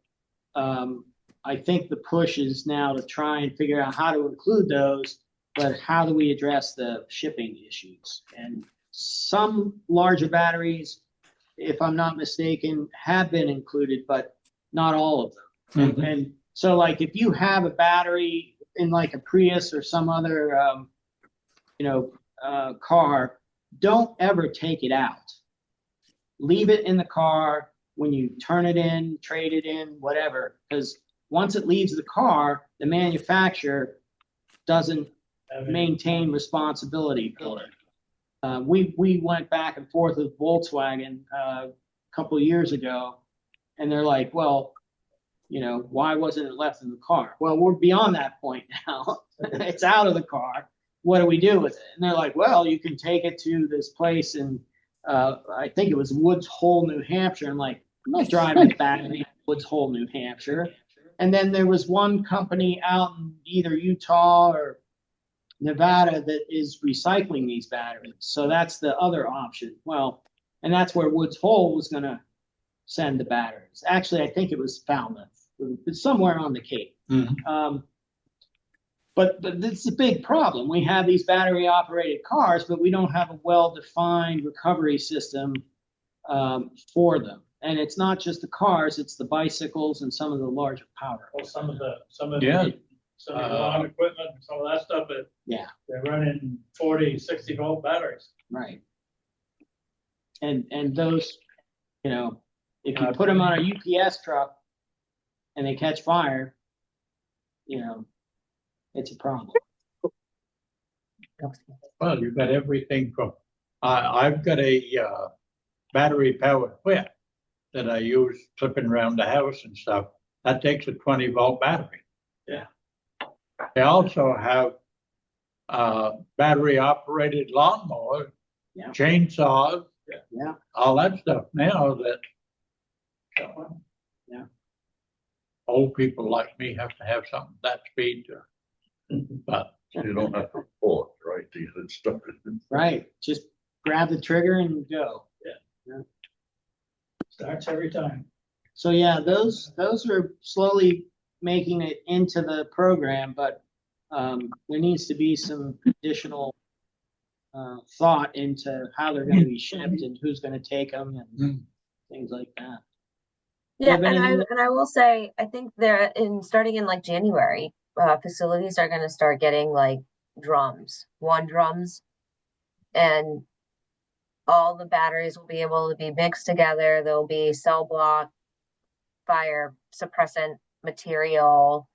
I think the push is now to try and figure out how to include those, but how do we address the shipping issues? And some larger batteries, if I'm not mistaken, have been included, but not all of them. Mm-hmm. And so like if you have a battery in like a Prius or some other car, don't ever take it out. Leave it in the car when you turn it in, trade it in, whatever, because once it leaves the car, the manufacturer doesn't maintain responsibility for it. We went back and forth with Volkswagen a couple of years ago, and they're like, well, you know, why wasn't it left in the car? Well, we're beyond that point now. It's out of the car. What do we do with it? And they're like, well, you can take it to this place in, I think it was Woods Hole, New Hampshire. I'm like, I'm not driving back to Woods Hole, New Hampshire. And then there was one company out in either Utah or Nevada that is recycling these batteries. So that's the other option. Well, and that's where Woods Hole was going to send the batteries. Actually, I think it was Falmouth. It's somewhere on the Cape. But it's a big problem. We have these battery operated cars, but we don't have a well-defined recovery system for them. And it's not just the cars, it's the bicycles and some of the larger power. Well, some of the Yeah. lawn equipment, some of that stuff, they're running 40, 60 volt batteries. Right. And those, you know, if you put them on a UPS truck and they catch fire, you know, it's a problem. Well, you've got everything from, I've got a battery powered whip that I use flipping around the house and stuff. That takes a 20 volt battery. Yeah. They also have battery operated lawnmowers, chainsaws, all that stuff now that old people like me have to have something that speed to, but You don't have to pull it, right? It's stuck. Right. Just grab the trigger and go. Yeah. Starts every time. So yeah, those are slowly making it into the program, but there needs to be some additional thought into how they're going to be shipped and who's going to take them and things like that. Yeah, and I will say, I think they're starting in like January, facilities are going to start getting like drums, drums, and all the batteries will be able to be mixed together. There'll be cell block, fire suppressant material.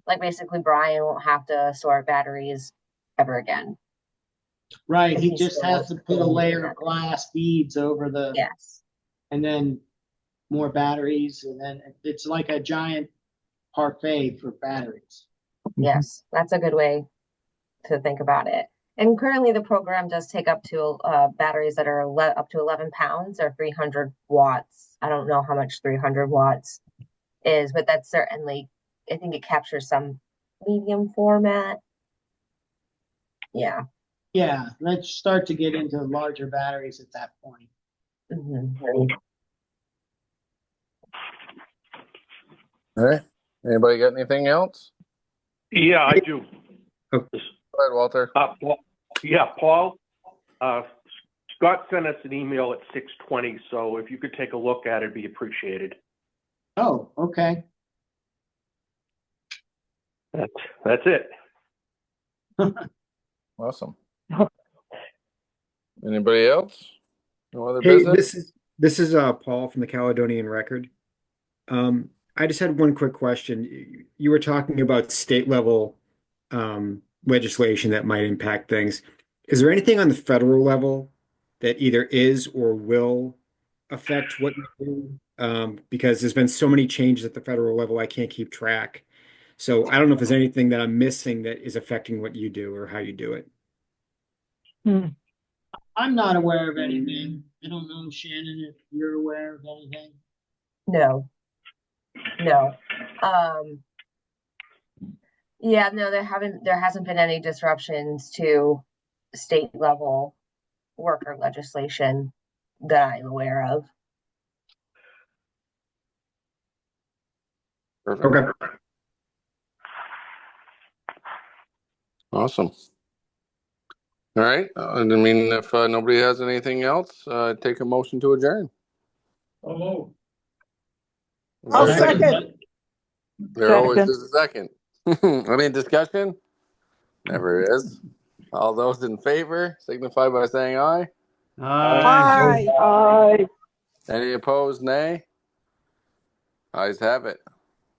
Like basically Brian won't have to sort batteries ever again. Right. He just has to put a layer of glass beads over the, and then more batteries. And then it's like a giant parfait for batteries. Yes, that's a good way to think about it. And currently the program does take up to batteries that are up to 11 pounds or 300 watts. I don't know how much 300 watts is, but that's certainly, I think it captures some medium format. Yeah. Yeah, let's start to get into larger batteries at that point. All right. Anybody got anything else? Yeah, I do. Go ahead, Walter. Paul, Scott sent us an email at 6:20, so if you could take a look at it, it'd be appreciated. Oh, okay. That's it. Awesome. Anybody else? No other Hey, business? this is Paul from the Caledonian Record. I just had one quick question. You were talking about state level legislation that might impact things. Is there anything on the federal level that either is or will affect what you do? Because there's been so many changes at the federal level, I can't keep track. So I don't know if there's anything that I'm missing that is affecting what you do or how you do it. I'm not aware of anything. I don't know, Shannon, if you're aware of anything. No. Yeah, no, there hasn't been any disruptions to state level worker legislation that I'm aware of. Perfect. Okay. Awesome. All right. And I mean, if nobody has anything else, take a motion to adjourn. Oh, I'll second. There always is a second. Any discussion? Never is. All those in favor signify by saying aye. Aye. Aye. Any opposed, nay? Ayes have it.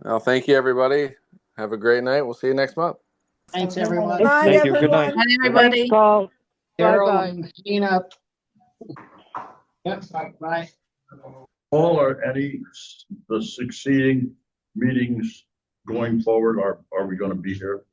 Well, thank you, everybody. Have a great night. We'll see you next month. Thanks, everyone. Bye, Thank you. Good everyone. Hi, everybody. Carl. Carol, Bye-bye. Gina. Yep, bye. Paul, are any, the succeeding meetings going forward, are we gonna be here?